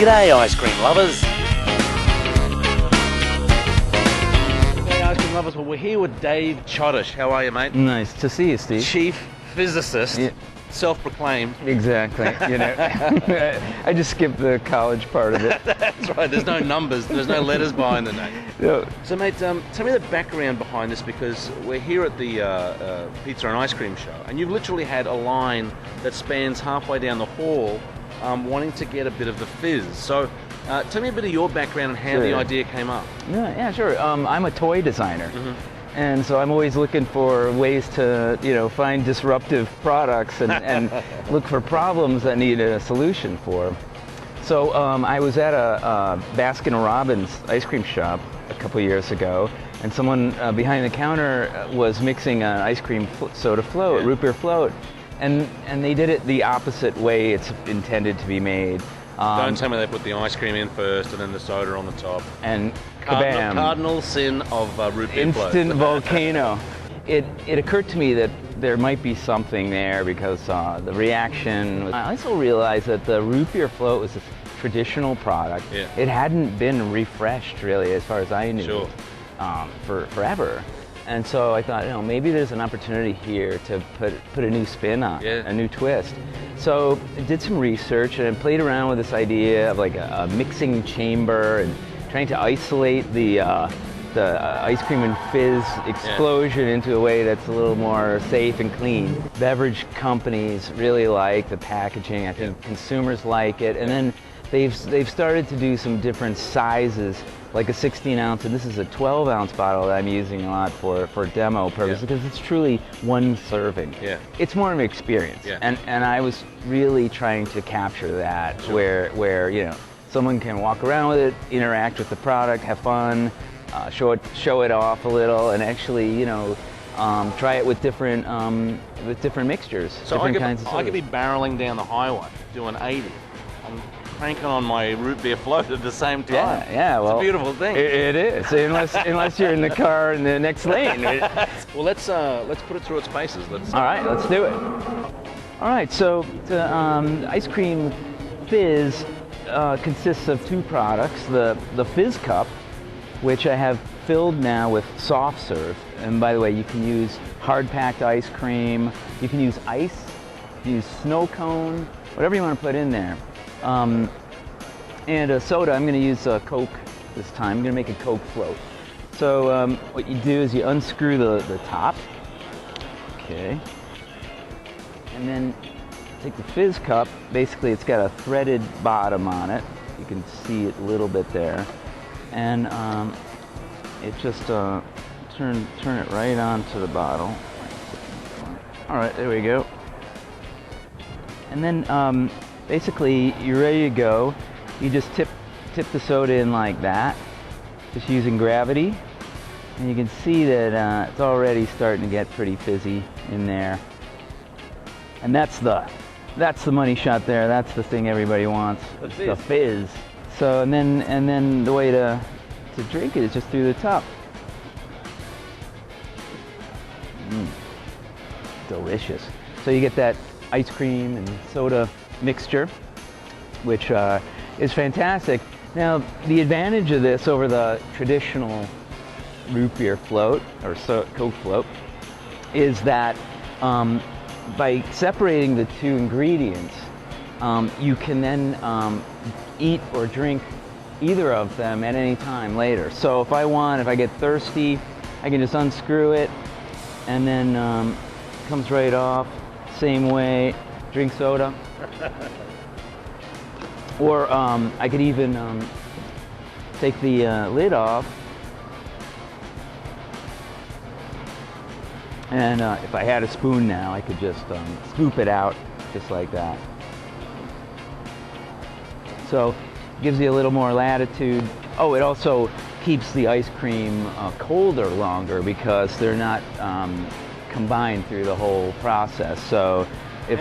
G'day ice cream lovers. G'day ice cream lovers, well we're here with Dave Chodosh. How are you, mate? Nice to see you, Steve. Chief physicist, Yeah. Self-proclaimed. Exactly. I just skipped the college part of it. That's right, there's no numbers, there's no letters behind the name. No. So mate, tell me the background behind this, because we're here at the pizza and ice cream show, and you've literally had a line that spans halfway down the hall wanting to get a bit of the fizz. So tell me a bit of your background and how the idea came up. Yeah, sure. I'm a toy designer. Mm-hmm. And so I'm always looking for ways to, find disruptive products and look for problems that need a solution for. So I was at a Baskin-Robbins ice cream shop a couple years ago, and someone behind the counter was mixing an ice cream soda float, root beer float, and they did it the opposite way it's intended to be made. Don't tell me they put the ice cream in first and then the soda on the top. And kabam. Cardinal sin of root beer float. Instant volcano. It occurred to me that there might be something there because the reaction. I also realized that the root beer float was a traditional product. Yeah. It hadn't been refreshed really, as far as I knew, Sure. for forever. And so I thought, maybe there's an opportunity here to put a new spin on it, a new twist. So I did some research and played around with this idea of like a mixing chamber and trying to isolate the ice cream and fizz explosion into a way that's a little more safe and clean. Beverage companies really like the packaging. I think consumers like it. And then they've started to do some different sizes, like a 16-ounce, and this is a 12-ounce bottle that I'm using a lot for demo purposes because it's truly one serving. Yeah. It's more of an experience, and I was really trying to capture that, where someone can walk around with it, interact with the product, have fun, show it off a little, and actually try it with different mixtures, so different kinds of sodas. I could be barreling down the highway doing 80. I'm cranking on my root beer float at the same time. Yeah, well, it's a beautiful thing. It is, unless you're in the car in the next lane. Well, let's put it through its paces. All right, let's do it. All right, so the ice cream fizz consists of two products: the Fizz Cup, which I have filled now with soft serve. And by the way, you can use hard-packed ice cream. You can use ice. You can use snow cone. Whatever you want to put in there. And a soda, I'm going to use a Coke this time. I'm going to make a Coke float. So what you do is you unscrew the top. Okay. And then take the Fizz Cup. Basically, it's got a threaded bottom on it. You can see it a little bit there. And it just turn it right onto the bottle. All right, there we go. And then basically, you're ready to go. You just tip the soda in like that, just using gravity. And you can see that it's already starting to get pretty fizzy in there. And that's the money shot there. That's the thing everybody wants. The fizz. So and then the way to drink it is just through the top. Delicious. So you get that ice cream and soda mixture, which is fantastic. Now, the advantage of this over the traditional root beer float or Coke float is that by separating the two ingredients, you can then eat or drink either of them at any time later. So if I get thirsty, I can just unscrew it, and then it comes right off. Same way, drink soda. Or I could even take the lid off, and if I had a spoon now, I could just scoop it out just like that. So it gives you a little more latitude. Oh, it also keeps the ice cream colder longer because they're not combined through the whole process. So if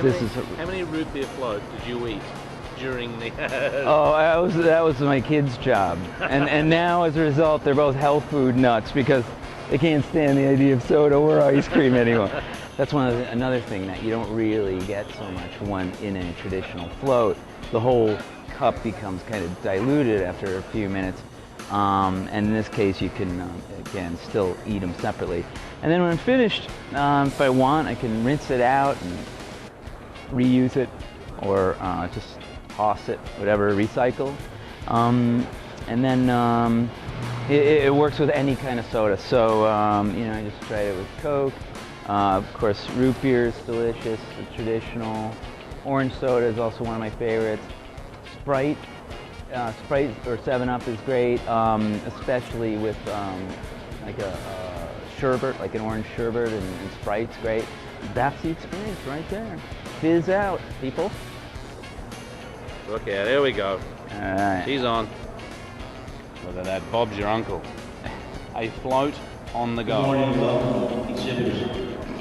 how many root beer float did you eat during the that was my kid's job, and now as a result they're both health food nuts because they can't stand the idea of soda or ice cream anymore. That's another thing that you don't really get so much in a traditional float. The whole cup becomes kind of diluted after a few minutes. And in this case, you can, again, still eat them separately. And then when I'm finished, if I want, I can rinse it out and reuse it, or just toss it, whatever, recycle. And then it works with any kind of soda. So, you know, I just tried it with Coke. Of course, root beer is delicious, the traditional. Orange soda is also one of my favorites. Sprite or 7-Up is great, especially with like a sherbet, like an orange sherbet, and Sprite's great. That's the experience right there. Fizz out, people. Look out, there we go. All right. He's on. Look at that, Bob's your uncle. A float on the go.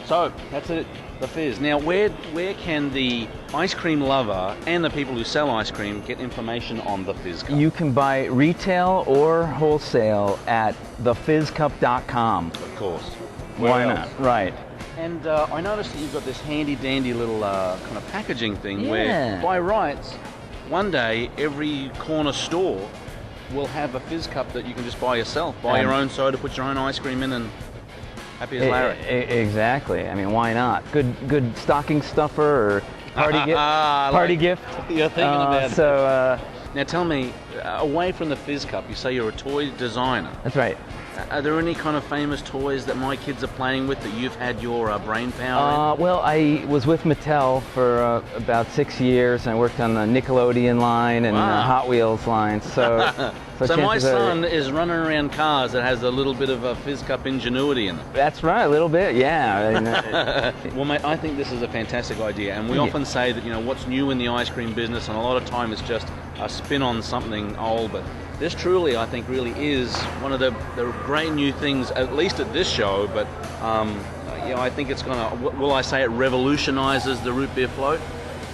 So, that's it, the Fizz. Now, where can the ice cream lover and the people who sell ice cream get information on the Fizz Cup? You can buy retail or wholesale at thefizzcup.com. Of course. Why not? Right. And I noticed that you've got this handy-dandy little kind of packaging thing Yeah. where, by rights, one day every corner store will have a Fizz Cup that you can just buy yourself. Buy your own soda, put your own ice cream in, and happy as Larry. Exactly. I mean, why not? Good stocking stuffer or party gift. You're thinking about it. So, now tell me, away from the Fizz Cup, you say you're a toy designer. that's right. Are there any kind of famous toys that my kids are playing with that you've had your brain power in? Well, I was with Mattel for about 6 years, and I worked on the Nickelodeon line and the Hot Wheels line. So, so my son is running around cars that has a little bit of a Fizz Cup ingenuity in them. That's right, a little bit, yeah. Well, mate, I think this is a fantastic idea, and we often say that, you know, what's new in the ice cream business, and a lot of time it's just a spin on something old, but this truly, I think, really is one of the great new things, at least at this show, but you know, I think it's going to, will I say it revolutionizes the root beer float?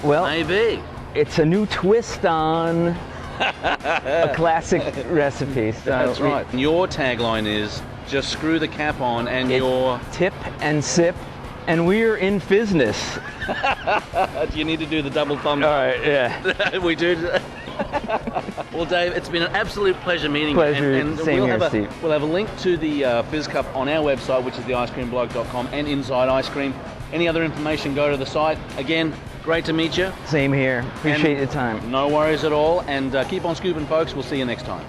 Well, maybe. It's a new twist on a classic recipe. So That's right. And your tagline is, just screw the cap on and your... Tip and sip, and we're in Fizzness. Do you need to do the double thumb? All right, yeah. We do. Well, Dave, it's been an absolute pleasure meeting you. Pleasure, and same we'll here, have Steve. We'll have a link to the Fizz Cup on our website, which is theicecreambloke.com, and Inside Ice Cream. Any other information, go to the site. Again, great to meet you. Same here. Appreciate your time. No worries at all, and keep on scooping, folks. We'll see you next time.